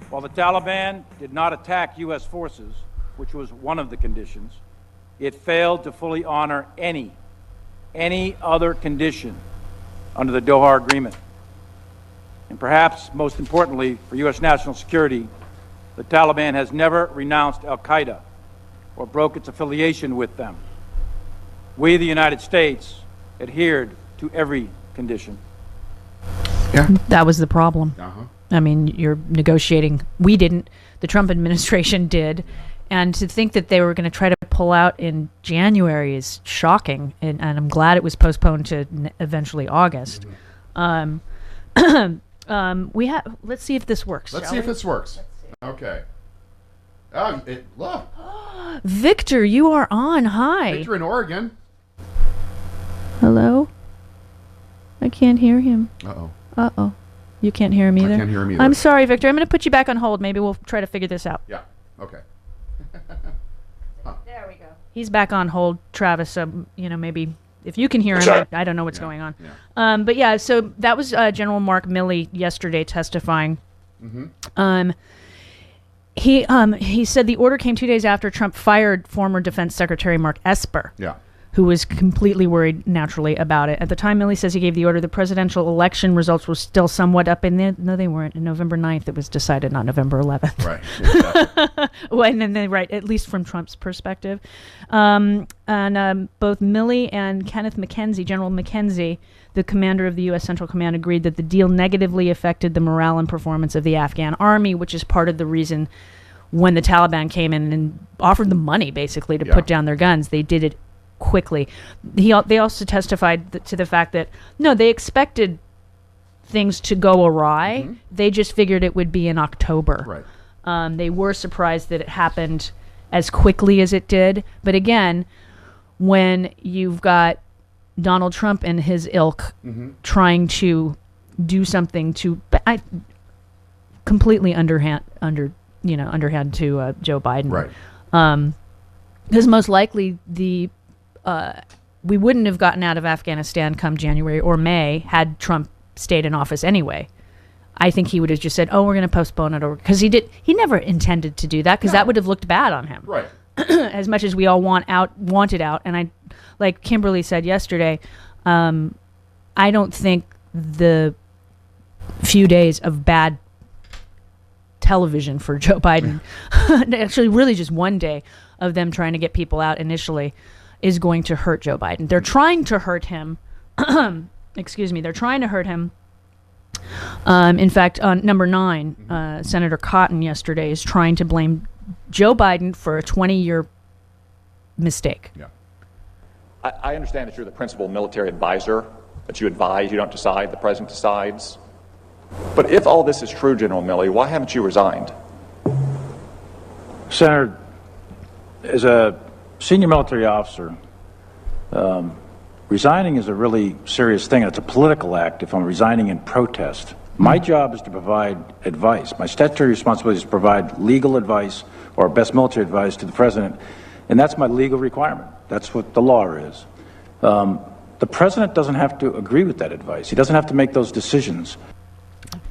While the Taliban did not attack U.S. forces, which was one of the conditions, it failed to fully honor any other condition under the Doha Agreement. And perhaps most importantly for U.S. national security, the Taliban has never renounced al-Qaeda or broke its affiliation with them. We, the United States, adhered to every condition. Yeah. That was the problem. Uh-huh. I mean, you're negotiating. We didn't. The Trump administration did. And to think that they were going to try to pull out in January is shocking. And I'm glad it was postponed to eventually August. Let's see if this works. Let's see if this works. Okay. Oh, look. Victor, you are on. Hi. Victor in Oregon. Hello? I can't hear him. Uh-oh. Uh-oh. You can't hear him either? I can't hear him either. I'm sorry, Victor. I'm going to put you back on hold. Maybe we'll try to figure this out. Yeah. Okay. There we go. He's back on hold, Travis. So, maybe if you can hear him, I don't know what's going on. Yeah. But yeah, so that was General Mark Milley yesterday testifying. Mm-hmm. He said the order came 2 days after Trump fired former Defense Secretary Mark Esper. Yeah. Who was completely worried, naturally, about it. At the time Milley says he gave the order, the presidential election results were still somewhat up in there. No, they weren't. On November 9th, it was decided, not November 11th. Right. Exactly. Well, and then right, at least from Trump's perspective. Both Milley and Kenneth McKenzie, General McKenzie, the commander of the U.S. Central Command, agreed that the deal negatively affected the morale and performance of the Afghan army, which is part of the reason when the Taliban came in and offered them money, basically, to put down their guns. They did it quickly. They also testified to the fact that they expected things to go awry. Mm-hmm. They just figured it would be in October. Right. They were surprised that it happened as quickly as it did. But again, when you've got Donald Trump and his ilk trying to do something to completely underhand to Joe Biden, right? Because most likely we wouldn't have gotten out of Afghanistan come January or May had Trump stayed in office anyway. I think he would have just said, "Oh, we're going to postpone it," because he never intended to do that, because that would have looked bad on him. Right. As much as we all wanted out, and like Kimberly said yesterday, I don't think the few days of bad television for Joe Biden, actually really just one day of them trying to get people out initially, is going to hurt Joe Biden. They're trying to hurt him. Excuse me. They're trying to hurt him. In fact, on number 9, Senator Cotton yesterday is trying to blame Joe Biden for a 20-year mistake. Yeah. I understand that you're the principal military advisor, that you advise, you don't decide, the president decides. But if all this is true, General Milley, why haven't you resigned? Senator, as a senior military officer, resigning is a really serious thing. It's a political act if I'm resigning in protest. My job is to provide advice. My statutory responsibility is to provide legal advice or best military advice to the president, and that's my legal requirement. That's what the law is. The president doesn't have to agree with that advice. He doesn't have to make those decisions.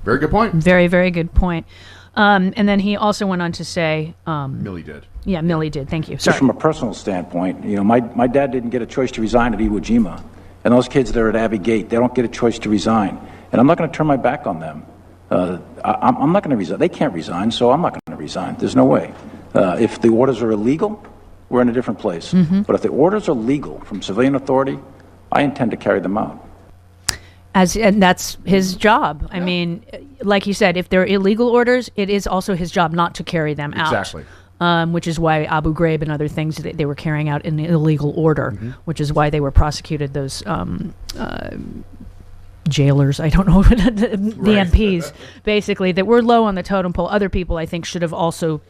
Very good point. Very, very good point. And then he also went on to say... Milley did. Yeah, Milley did. Thank you. Just from a personal standpoint, my dad didn't get a choice to resign at Iwo Jima. And those kids that are at Abbey Gate, they don't get a choice to resign. And I'm not going to turn my back on them. I'm not going to resign. They can't resign, so I'm not going to resign. There's no way. If the orders are illegal, we're in a different place. Mm-hmm. But if the orders are legal from civilian authority, I intend to carry them out. And that's his job. I mean, like you said, if they're illegal orders, it is also his job not to carry them out. Exactly. Which is why Abu Ghraib and other things they were carrying out in the illegal order, which is why they were prosecuted, those jailers, I don't know, the MPs, basically, that were low on the totem pole. Other people, I think, should have also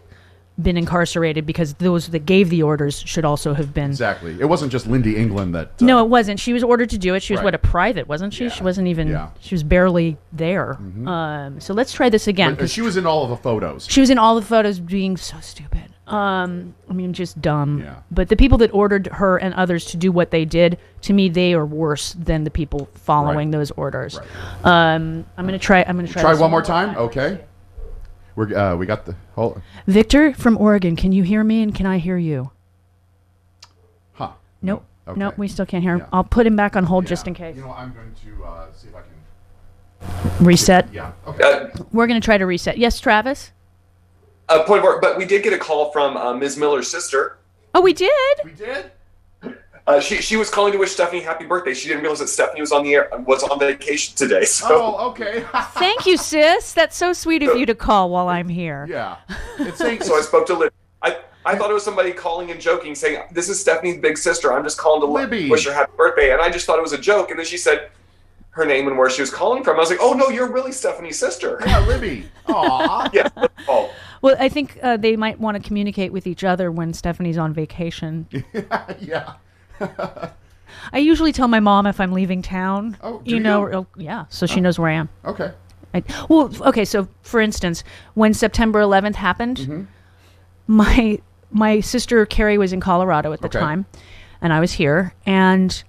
been incarcerated, because those that gave the orders should also have been. Exactly. It wasn't just Lindy England that. No, it wasn't. She was ordered to do it. She was Right. a private, wasn't she? Yeah. She wasn't even. Yeah. She was barely there. So let's try this again. 'cause She was in all of the photos. she was in all the photos being so stupid. Just dumb. Yeah. But the people that ordered her and others to do what they did, to me, they are worse than the people following Right. those orders. Right. I'm gonna try. Try this one more time. Okay. We got the whole. Victor from Oregon, can you hear me and can I hear you? Huh. Nope. Okay. Nope. We still can't hear him. Yeah. I'll put him back on hold just Yeah. in case. You know, I'm going to see if I can. Reset. Yeah. Okay. We're gonna try to reset. Yes, Travis. Point of order, but we did get a call from Ms. Miller's sister. Oh, we did. We did. She was calling to wish Stephanie happy birthday. She didn't realize that Stephanie was on vacation today. So Oh, okay. Thank you, sis. That's so sweet of you to call while I'm here. Yeah. It's saying. so I spoke to Libby. I thought it was somebody calling and joking, saying, "This is Stephanie's big sister. I'm just calling to Libby. wish her happy birthday." And I just thought it was a joke. And then she said her name and where she was calling from. I was like, "Oh no, you're really Stephanie's sister." Yeah, Libby. Aw. Yeah. Oh. Well, I think they might want to communicate with each other when Stephanie's on vacation. Yeah. I usually tell my mom if I'm leaving town. Oh, do you? Oh, yeah, so she knows where I am. Okay. Okay, so for instance, when September 11th happened, my sister Carrie was in Colorado at the Okay. time, and I was here, and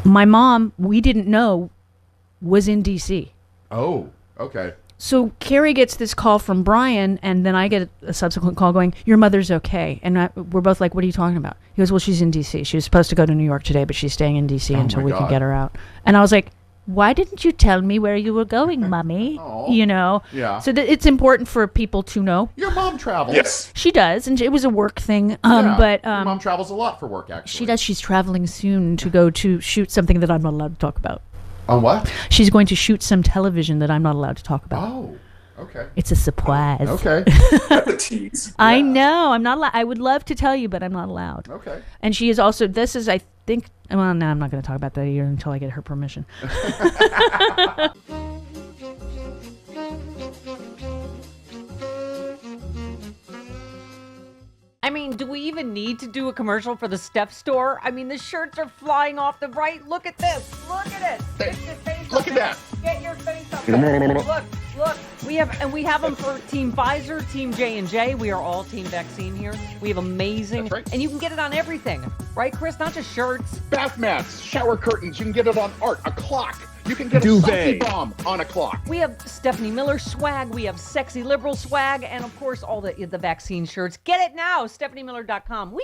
my mom, we didn't know, was in D.C. Oh. Okay. So Carrie gets this call from Brian, and then I get a subsequent call going, "Your mother's okay." And we're both like, "What are you talking about?" He goes, "Well, she's in D.C. She was supposed to go to New York today, but she's staying in D.C. until my we can God. get her out." And I was like, "Why didn't you tell me where you were going, Mommy?" Aw. You know? Yeah. So it's important for people to know. Your mom travels. Yes. She does, and it was a work thing. Yeah. But Your mom travels a lot for work, actually. she does. She's traveling soon to go to shoot something that I'm not allowed to talk about. On what? She's going to shoot some television that I'm not allowed to talk about. Oh. Okay. It's a surprise. Okay. That's a tease. I know. I'm not allowed. I would love to tell you, but I'm not allowed. Okay. And she is also, this is, I think, well, no, I'm not going to talk about that either until I get her permission. I mean, do we even need to do a commercial for the Steph store? I mean, the shirts are flying off the right. Look at this. Look at it. Get your face Look up at there. that. Get your face up there. Look. We have them for Team Pfizer, Team J&J. We are all Team Vaccine here. We have amazing. That's right. And you can get it on everything. Right, Chris? Not just shirts. Bath mats, shower curtains. You can get it on art, a clock. You can get a selfie bomb on a clock. We have Stephanie Miller swag. We have sexy liberal swag. And, of course, all the vaccine shirts. Get it now. StephanieMiller.com. Whee!